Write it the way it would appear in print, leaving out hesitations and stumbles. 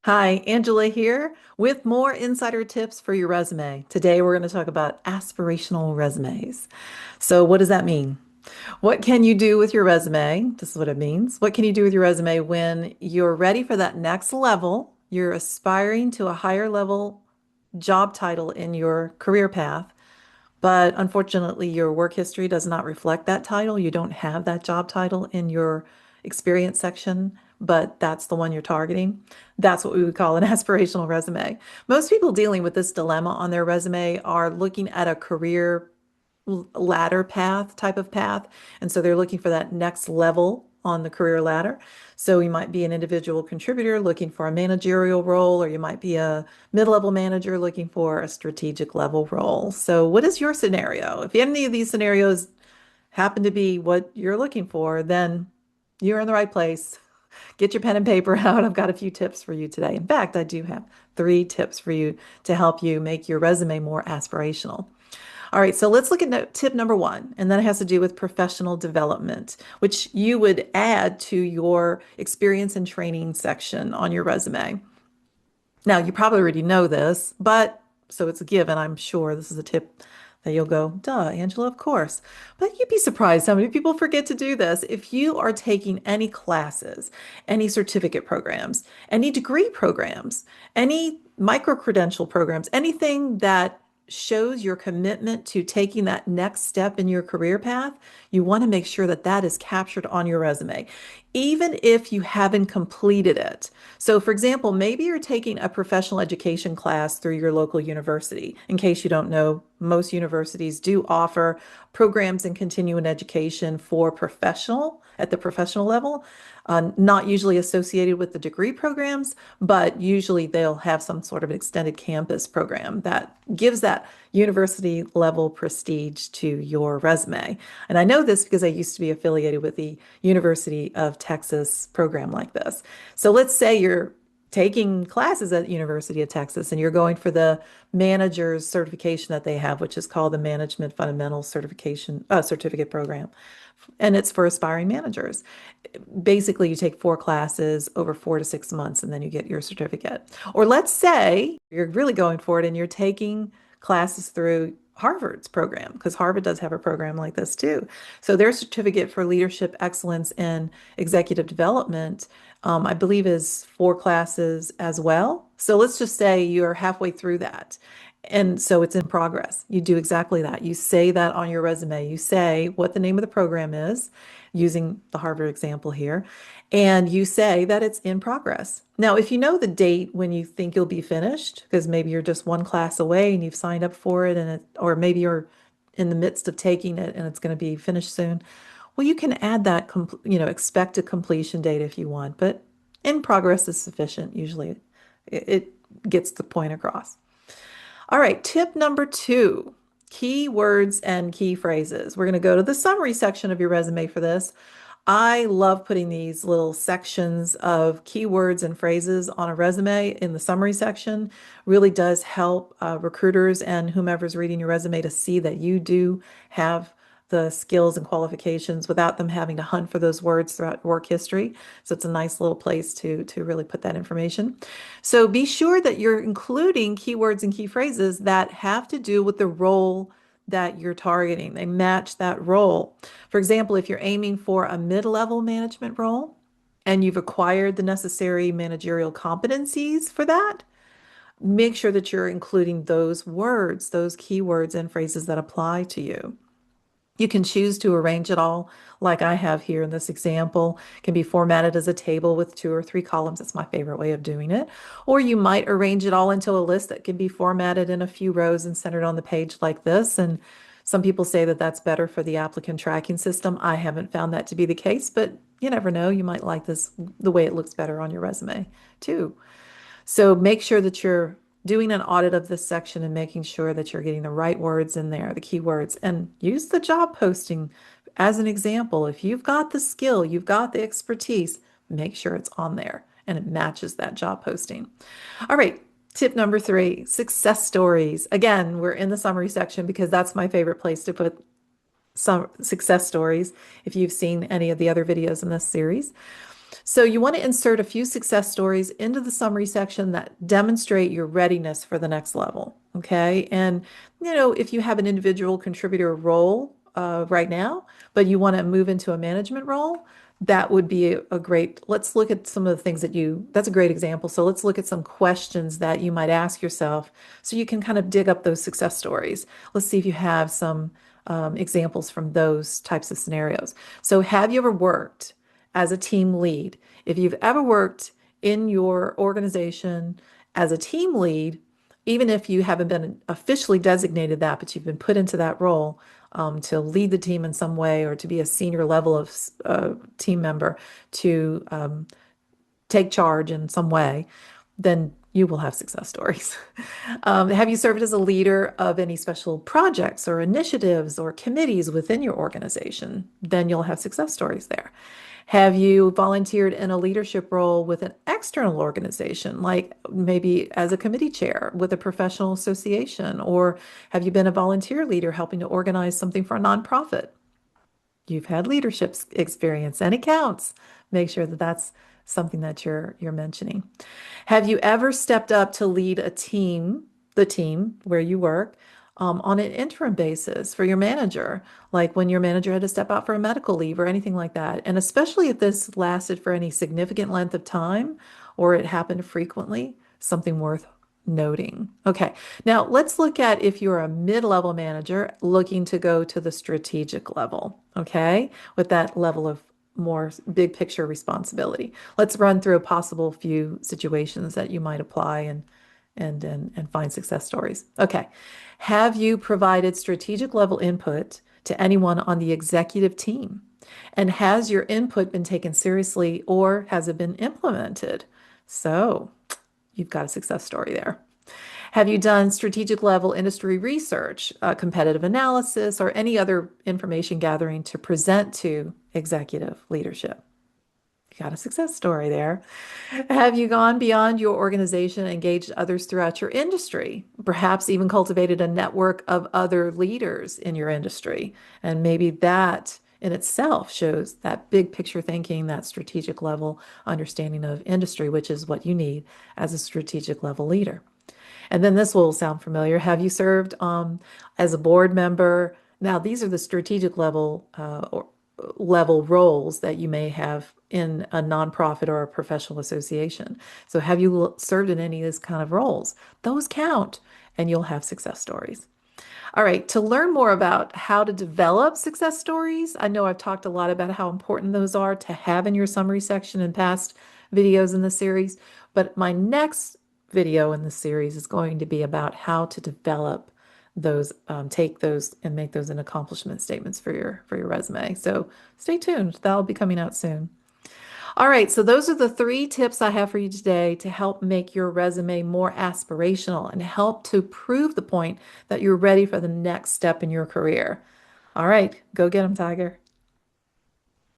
Hi, Angela here with more insider tips for your resume. Today we're going to talk about aspirational resumes. So, what does that mean? What can you do with your resume? This is what it means. What can you do with your resume when you're ready for that next level? You're aspiring to a higher level job title in your career path, but unfortunately, your work history does not reflect that title. You don't have that job title in your experience section, but that's the one you're targeting. That's what we would call an aspirational resume. Most people dealing with this dilemma on their resume are looking at a career ladder path type of path. And so they're looking for that next level on the career ladder. So you might be an individual contributor looking for a managerial role, or you might be a mid-level manager looking for a strategic level role. So what is your scenario? If any of these scenarios happen to be what you're looking for, then you're in the right place. Get your pen and paper out. I've got a few tips for you today. In fact, I do have 3 tips for you to help you make your resume more aspirational. All right, so let's look at tip number 1, and that has to do with professional development, which you would add to your experience and training section on your resume. Now, you probably already know this, but so it's a given, I'm sure. This is a tip that you'll go, duh, Angela, of course. But you'd be surprised how many people forget to do this. If you are taking any classes, any certificate programs, any degree programs, any micro-credential programs, anything that shows your commitment to taking that next step in your career path, you want to make sure that that is captured on your resume, even if you haven't completed it. So, for example, maybe you're taking a professional education class through your local university. In case you don't know, most universities do offer programs in continuing education for professional at the professional level, not usually associated with the degree programs, but usually they'll have some sort of extended campus program that gives that university level prestige to your resume. And I know this because I used to be affiliated with the University of Texas program like this. So let's say you're taking classes at University of Texas and you're going for the manager's certification that they have, which is called the Management Fundamentals Certification Certificate Program. And it's for aspiring managers. Basically, you take 4 classes over 4 to 6 months and then you get your certificate. Or let's say you're really going for it and you're taking classes through Harvard's program, because Harvard does have a program like this too. So their certificate for leadership excellence and executive development, I believe, is 4 classes as well. So let's just say you're halfway through that. And so it's in progress. You do exactly that. You say that on your resume. You say what the name of the program is, using the Harvard example here, and you say that it's in progress. Now, if you know the date when you think you'll be finished, because maybe you're just 1 class away and you've signed up for it, or maybe you're in the midst of taking it and it's going to be finished soon, well, you can add that, expected completion date if you want, but in progress is sufficient. Usually it gets the point across. All right, tip number 2, keywords and key phrases. We're going to go to the summary section of your resume for this. I love putting these little sections of keywords and phrases on a resume in the summary section. Really does help recruiters and whomever's reading your resume to see that you do have the skills and qualifications without them having to hunt for those words throughout work history. So it's a nice little place to really put that information. So be sure that you're including keywords and key phrases that have to do with the role that you're targeting. They match that role. For example, if you're aiming for a mid-level management role and you've acquired the necessary managerial competencies for that, make sure that you're including those words, those keywords and phrases that apply to you. You can choose to arrange it all like I have here in this example. It can be formatted as a table with 2 or 3 columns. That's my favorite way of doing it. Or you might arrange it all into a list that can be formatted in a few rows and centered on the page like this. And some people say that that's better for the applicant tracking system. I haven't found that to be the case, but you never know. You might like this the way it looks better on your resume too. So make sure that you're doing an audit of this section and making sure that you're getting the right words in there, the keywords, and use the job posting as an example. If you've got the skill, you've got the expertise, make sure it's on there and it matches that job posting. All right. Tip number 3, success stories. Again, we're in the summary section because that's my favorite place to put some success stories if you've seen any of the other videos in this series. So you want to insert a few success stories into the summary section that demonstrate your readiness for the next level. Okay. And, if you have an individual contributor role right now, but you want to move into a management role, that would be a great, let's look at some of the things that's a great example. So let's look at some questions that you might ask yourself so you can kind of dig up those success stories. Let's see if you have some examples from those types of scenarios. So have you ever worked as a team lead? If you've ever worked in your organization as a team lead, even if you haven't been officially designated that, but you've been put into that role to lead the team in some way or to be a senior level of team member to take charge in some way, then you will have success stories. Have you served as a leader of any special projects or initiatives or committees within your organization? Then you'll have success stories there. Have you volunteered in a leadership role with an external organization, like maybe as a committee chair with a professional association? Or have you been a volunteer leader helping to organize something for a nonprofit? You've had leadership experience and it counts. Make sure that that's something that you're mentioning. Have you ever stepped up to lead a team, the team where you work, on an interim basis for your manager, like when your manager had to step out for a medical leave or anything like that? And especially if this lasted for any significant length of time or it happened frequently, something worth noting. Okay, now let's look at if you're a mid-level manager looking to go to the strategic level, okay, with that level of more big picture responsibility. Let's run through a possible few situations that you might apply and find success stories. Okay. Have you provided strategic level input to anyone on the executive team? And has your input been taken seriously or has it been implemented? So you've got a success story there. Have you done strategic level industry research, competitive analysis, or any other information gathering to present to executive leadership? You got a success story there. Have you gone beyond your organization, engaged others throughout your industry, perhaps even cultivated a network of other leaders in your industry? And maybe that in itself shows that big picture thinking, that strategic level understanding of industry, which is what you need as a strategic level leader. And then this will sound familiar. Have you served as a board member? Now, these are the strategic level or level roles that you may have in a nonprofit or a professional association. So have you served in any of these kind of roles? Those count, and you'll have success stories. All right, to learn more about how to develop success stories, I know I've talked a lot about how important those are to have in your summary section in past videos in the series, but my next video in the series is going to be about how to develop those, take those and make those an accomplishment statements for your resume. So stay tuned. That'll be coming out soon. All right, so those are the 3 tips I have for you today to help make your resume more aspirational and help to prove the point that you're ready for the next step in your career. All right, go get them, Tiger.